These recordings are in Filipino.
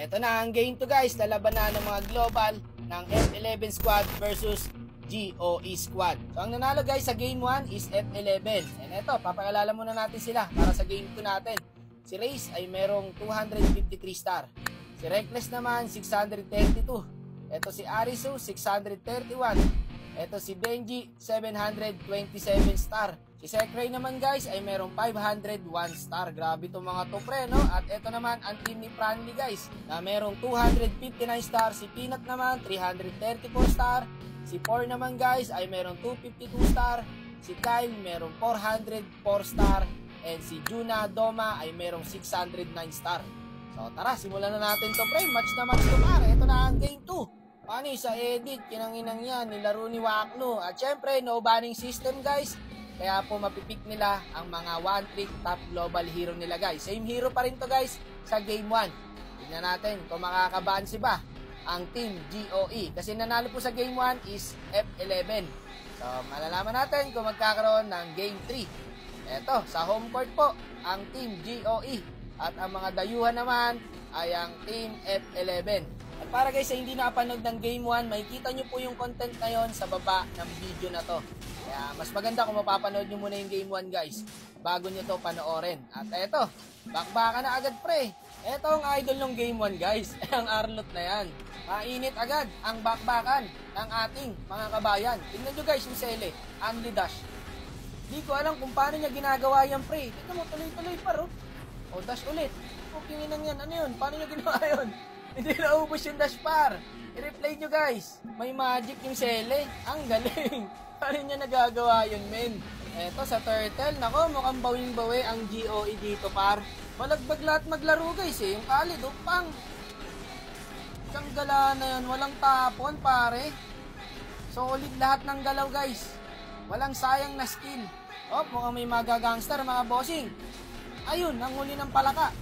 Ito na ang game to guys, lalaban na ng mga global ng F11 squad versus GOE squad. So ang nanalo guys sa game 1 is F11. And ito, papakilala muna natin sila para sa game 2 natin. Si Race ay merong 253 star. Si Reckless naman 632. Ito si Arisu 631. Ito si Benji 727 star. Si Sekray naman guys ay merong 501 star. Grabe itong mga to pre, no? At ito naman ang team ni Franly guys na merong 259 star. Si Peanut naman 334 star. Si Por naman guys ay merong 252 star. Si Kyle merong 404 star. And si Juna Doma ay merong 609 star. So tara, simulan na natin to pre. Match na match to pare. Ito na ang game 2. Paano sa edit, kinanginang yan, nilaro ni Wakno. At syempre, no banning system guys. Kaya po mapipick nila ang mga one-trick top global hero nila guys. Same hero pa rin to guys sa game 1. Tignan natin kung makakabansi ba ang team GOE. Kasi nanalo po sa game 1 is F11. So malalaman natin kung magkakaroon ng game 3. Eto, sa home court po ang team GOE. At ang mga dayuhan naman ay ang team F11. At para guys sa hindi nakapanood ng game 1, makikita nyo po yung content na yon sa baba ng video na to. Kaya mas maganda kung mapapanood nyo muna yung game 1 guys bago nyo to panoorin. At eto, bakbakan na agad pre. Eto ang idol ng game 1 guys, ang Arlot na yan. Mainit agad ang bakbakan ng ating mga kabayan. Tingnan nyo guys yung sele, only dash. Di ko alam kung paano niya ginagawa yan pre. Tignan mo, tuloy-tuloy pa ro. O dash ulit. Okay nang yan, ano yun? Paano niya ginawa yun? Hindi naubos yung dash par. I-replay nyo guys. May magic yung sele. Ang galing. Paano niya nagagawa yun men? Eto sa turtle. Nako mukhang bawing-bawi ang GOE dito par. Malagbag lahat maglaro guys eh. Yung kali dupang. Isang gala na yun. Walang tapon pare. Solid lahat ng galaw guys. Walang sayang na skill. Oh mukhang may magagangster mga bossing. Ayun ang huli ng palaka.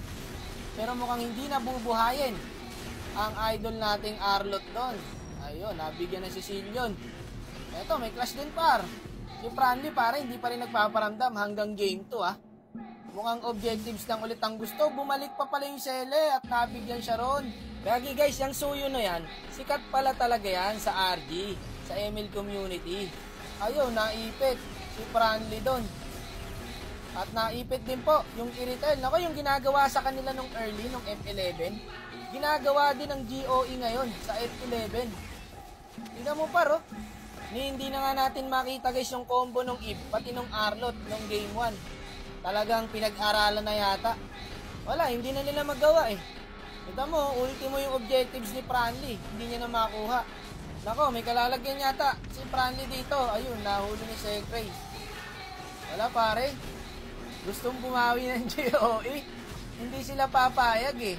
Pero mukhang hindi nabubuhayin ang idol nating Arlot doon. Ayun, nabigyan na si Silyon. Eto, may clash din par. Si Franly pare, hindi pa rin nagpaparamdam hanggang game 2 ah. Mukhang objectives lang ulit ang gusto. Bumalik pa pala yung sele at nabigyan siya ron. Gagi guys, yung Suyo na yan, sikat pala talaga yan sa RG, sa ML community. Ayun, naipit si Franly doon. At naipit din po yung Iritel. Nako, yung ginagawa sa kanila nung early, nung F11, ginagawa din ng GOE ngayon sa F11. Tingnan mo pa, oh. Hindi na nga natin makita guys yung combo nung Eve, pati nung Arlot nung game 1. Talagang pinag-aralan na yata. Wala, hindi na nila magawa eh. Ito mo, ultimo yung objectives ni Franly. Hindi niya na makuha. Nako, may kalalagyan yata si Franly dito. Ayun, nahuli ni Sekray. Wala pare. Gustong bumawi ng GOE. Hindi sila papayag eh.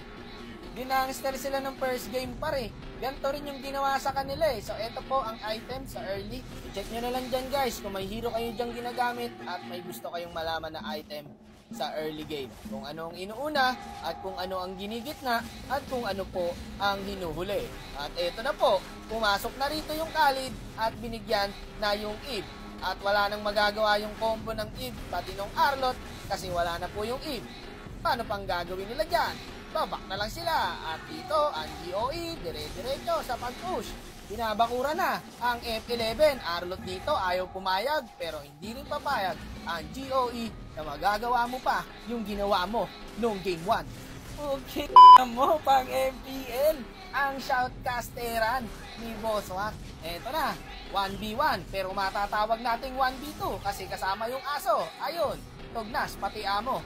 Ginangster sila ng first game pare. Ganito rin yung ginawa sa kanila eh. So eto po ang item sa early. I-check nyo na lang dyan guys kung may hero kayo dyan ginagamit at may gusto kayong malaman na item sa early game. Kung ano ang inuuna at kung ano ang ginigitna at kung ano po ang hinuhuli. At eto na po, pumasok na rito yung Khalid at binigyan na yung Eve. At wala nang magagawa yung combo ng Eve pati ng Arlot kasi wala na po yung Eve. Paano pang gagawin nila dyan? Babak na lang sila. At dito ang GOE dire-diretso sa pag-push. Binabakura na ang F11. Arlot dito ayaw pumayag pero hindi rin papayag ang GOE na magagawa mo pa yung ginawa mo nung game 1. Okay mo pang MPL ang shoutcasteran ni Boss Wack. Eto na, 1v1 pero matatawag nating 1v2 kasi kasama yung aso. Ayun, Tognas pati amo.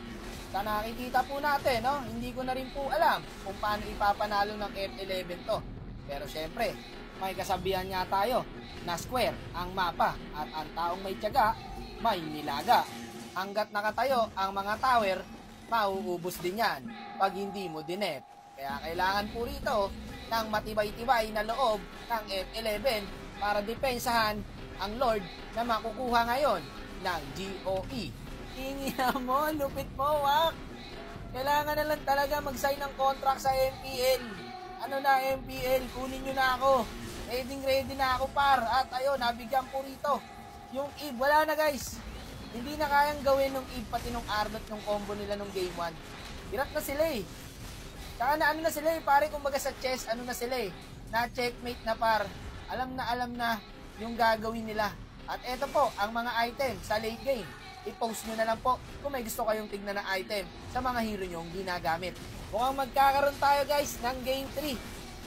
Sa nakikita po natin, no? Hindi ko na rin po alam kung paano ipapanalo ng F11 to. Pero syempre, may kasabihan nga tayo na square ang mapa at ang taong may tiyaga, may nilaga. Hanggat nakatayo ang mga tower, mauubos din yan pag hindi mo dinet. Kaya kailangan po rito ng matibay-tibay na loob ng F11 para depensahan ang Lord na makukuha ngayon ng GOE. Ingya mo, lupit mo, Wak. Kailangan na lang talaga mag-sign ng contract sa MPL. Ano na MPL, kunin nyo na ako. Ready na ako par. At ayun, nabigyan po rito. Yung Eve, wala na guys. Hindi na kayang gawin ng Eve pati nung Arlot ng combo nila nung game 1. Hirap na sila eh. Saka na ano na sila pare, kumbaga sa chess, ano na sila na checkmate na par. Alam na yung gagawin nila. At eto po, ang mga item sa late game. I-post nyo na lang po kung may gusto kayong tignan na item sa mga hero nyong ginagamit. Mukhang magkakaroon tayo guys ng game 3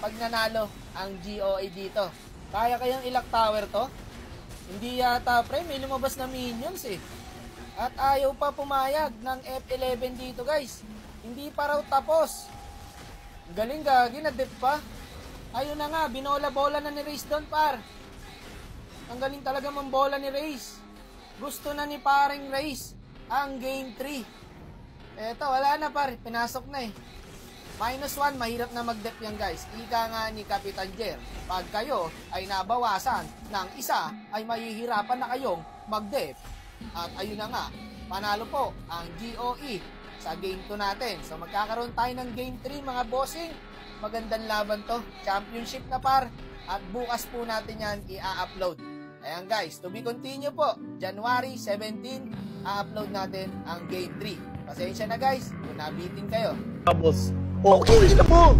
pag nanalo ang GOA dito. Kaya kayang ilak tower to? Hindi yata pre, may lumabas na minions At ayaw pa pumayag ng F11 dito guys. Hindi pa raw tapos. Galing gagi, na-dep pa. Ayun na nga, binola-bola na ni Raze doon par. Ang galing talaga mambola ni Raze. Gusto na ni paring Raze ang game 3. Eto, wala na par, pinasok na -1, mahirap na mag-dep yan guys. Ika nga ni Kapitan Jer, pag kayo ay nabawasan ng isa, ay mahihirapan na kayong mag-dep. At ayun na nga, panalo po ang GOE sa game 2 natin. So magkakaroon tayo ng game 3 mga bossing. Magandang laban to, championship na par. At bukas po natin yan i-upload. Ayan guys, to be continue po. January 17, i-upload natin ang game 3. Pasensya na guys, kung nabitin kayo. Tapos, okay na po!